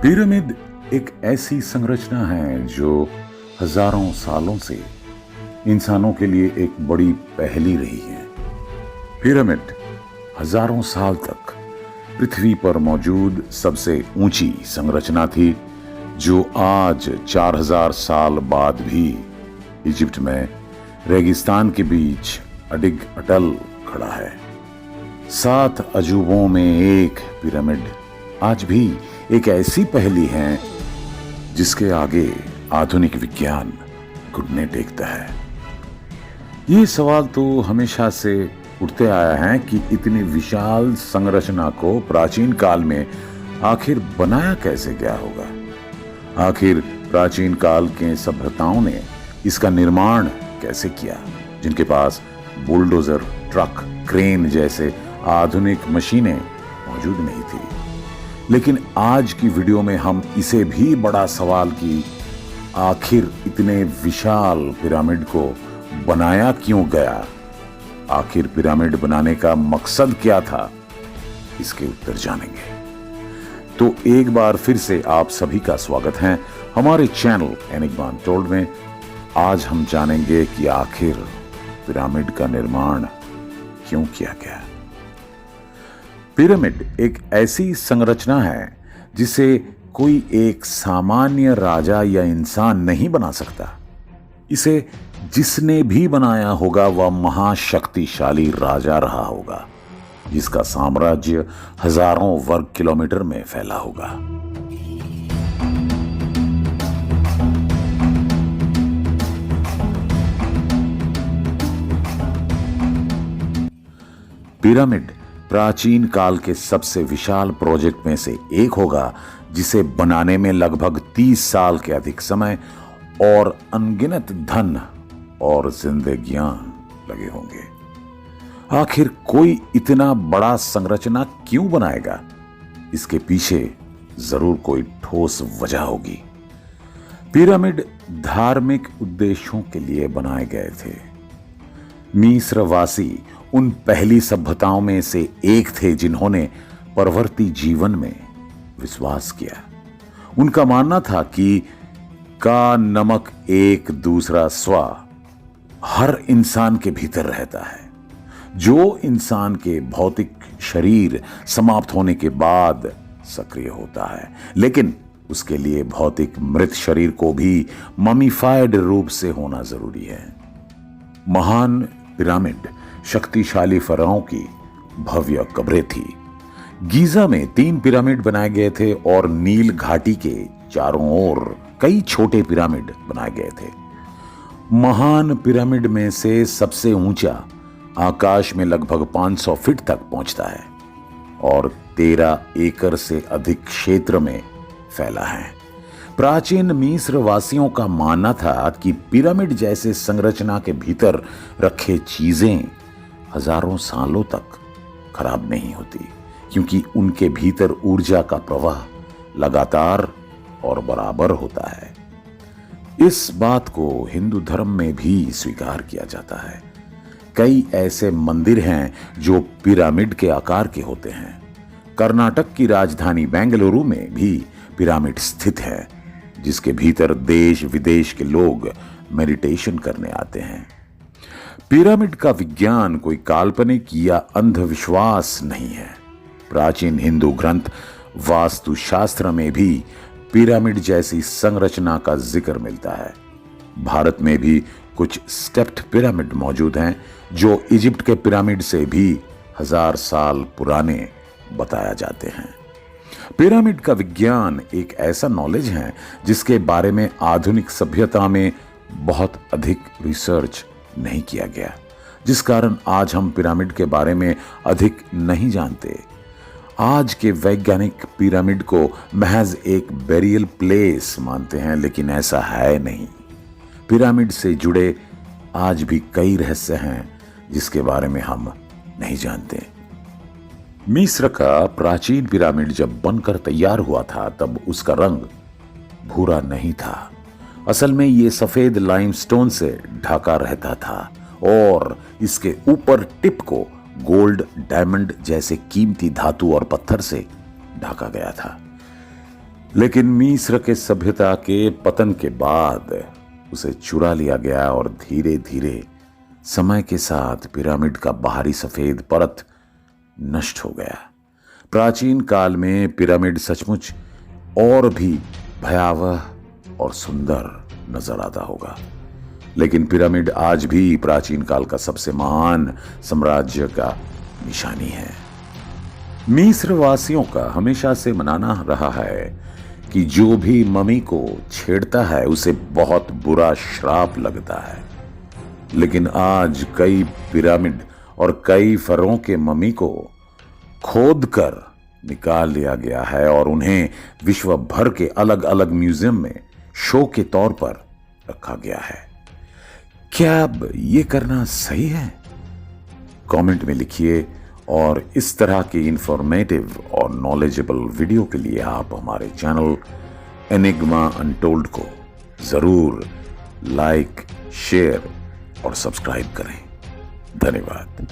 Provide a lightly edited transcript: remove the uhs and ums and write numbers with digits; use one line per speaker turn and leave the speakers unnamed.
Pyramid एक ऐसी संरचना है जो हजारों सालों से इंसानों के लिए एक बड़ी पहेली रही है। पिरामिड हजारों साल तक पृथ्वी पर मौजूद सबसे ऊंची संरचना थी, जो आज 4000 साल बाद भी इजिप्ट में रेगिस्तान के बीच अडिग अटल खड़ा है। 7 अजूबों में एक पिरामिड आज भी एक ऐसी पहेली है जिसके आगे आधुनिक विज्ञान घुटने टेकता है। ये सवाल तो हमेशा से उठते आया है कि इतनी विशाल संरचना को प्राचीन काल में आखिर बनाया कैसे गया होगा। आखिर प्राचीन काल के सभ्यताओं ने इसका निर्माण कैसे किया, जिनके पास बुलडोजर, ट्रक, क्रेन जैसे आधुनिक मशीनें मौजूद नहीं थी। लेकिन आज की वीडियो में हम इसे भी बड़ा सवाल कि आखिर इतने विशाल पिरामिड को बनाया क्यों गया, आखिर पिरामिड बनाने का मकसद क्या था, इसके उत्तर जानेंगे। तो एक बार फिर से आप सभी का स्वागत है हमारे चैनल एनिग्मा अनटोल्ड में। आज हम जानेंगे कि आखिर पिरामिड का निर्माण क्यों किया गया। पिरामिड एक ऐसी संरचना है जिसे कोई एक सामान्य राजा या इंसान नहीं बना सकता। इसे जिसने भी बनाया होगा वह महाशक्तिशाली राजा रहा होगा, जिसका साम्राज्य हजारों वर्ग किलोमीटर में फैला होगा। पिरामिड प्राचीन काल के सबसे विशाल प्रोजेक्ट में से एक होगा, जिसे बनाने में लगभग 30 साल के अधिक समय और अनगिनत धन और जिंदगियां लगे होंगे। आखिर कोई इतना बड़ा संरचना क्यों बनाएगा? इसके पीछे जरूर कोई ठोस वजह होगी। पिरामिड धार्मिक उद्देश्यों के लिए बनाए गए थे। मिस्रवासी उन पहली सभ्यताओं में से एक थे जिन्होंने परवर्ती जीवन में विश्वास किया। उनका मानना था कि का नमक एक दूसरा स्व हर इंसान के भीतर रहता है। जो इंसान के भौतिक शरीर समाप्त होने के बाद सक्रिय होता है, लेकिन उसके लिए भौतिक मृत शरीर को भी ममीफाइड रूप से होना जरूरी है। महान पिरामिड शक्तिशाली फराओं की भव्य कब्रें थी। गीजा में 3 पिरामिड बनाए गए थे और नील घाटी के चारों ओर कई छोटे पिरामिड बनाए गए थे। महान पिरामिड में से सबसे ऊंचा आकाश में लगभग 500 फीट तक पहुंचता है और 13 एकड़ से अधिक क्षेत्र में फैला है। प्राचीन मिस्र वासियों का मानना था कि पिरामिड जैसे संरचना के भीतर रखे चीजें हजारों सालों तक खराब नहीं होती, क्योंकि उनके भीतर ऊर्जा का प्रवाह लगातार और बराबर होता है। इस बात को हिंदू धर्म में भी स्वीकार किया जाता है। कई ऐसे मंदिर हैं जो पिरामिड के आकार के होते हैं। कर्नाटक की राजधानी बेंगलुरु में भी पिरामिड स्थित है, जिसके भीतर देश विदेश के लोग मेडिटेशन करने आते हैं। पिरामिड का विज्ञान कोई काल्पनिक या अंधविश्वास नहीं है। प्राचीन हिंदू ग्रंथ वास्तुशास्त्र में भी पिरामिड जैसी संरचना का जिक्र मिलता है। भारत में भी कुछ स्टेप्ड पिरामिड मौजूद हैं, जो इजिप्ट के पिरामिड से भी 1000 साल पुराने बताया जाते हैं। पिरामिड का विज्ञान एक ऐसा नॉलेज है जिसके बारे में आधुनिक सभ्यता में बहुत अधिक रिसर्च नहीं किया गया, जिस कारण आज हम पिरामिड के बारे में अधिक नहीं जानते। आज के वैज्ञानिक पिरामिड को महज एक बेरियल प्लेस मानते हैं, लेकिन ऐसा है नहीं। पिरामिड से जुड़े आज भी कई रहस्य हैं जिसके बारे में हम नहीं जानते। मिस्र का प्राचीन पिरामिड जब बनकर तैयार हुआ था तब उसका रंग भूरा नहीं था। असल में यह सफेद लाइमस्टोन से ढका रहता था और इसके ऊपर टिप को गोल्ड, डायमंड जैसे कीमती धातु और पत्थर से ढका गया था। लेकिन मिस्र के सभ्यता के पतन के बाद उसे चुरा लिया गया और धीरे धीरे समय के साथ पिरामिड का बाहरी सफेद परत नष्ट हो गया। प्राचीन काल में पिरामिड सचमुच और भी भयावह और सुंदर नजर आता होगा, लेकिन पिरामिड आज भी प्राचीन काल का सबसे महान साम्राज्य का निशानी है। मिस्र वासियों का हमेशा से मानना रहा है कि जो भी मम्मी को छेड़ता है उसे बहुत बुरा श्राप लगता है, लेकिन आज कई पिरामिड और कई फरों के मम्मी को खोदकर निकाल लिया गया है और उन्हें विश्व भर के अलग अलग म्यूजियम में शो के तौर पर रखा गया है। क्या अब ये करना सही है? कमेंट में लिखिए और इस तरह के इंफॉर्मेटिव और नॉलेजेबल वीडियो के लिए आप हमारे चैनल एनिग्मा अनटोल्ड को जरूर लाइक, शेयर और सब्सक्राइब करें। धन्यवाद।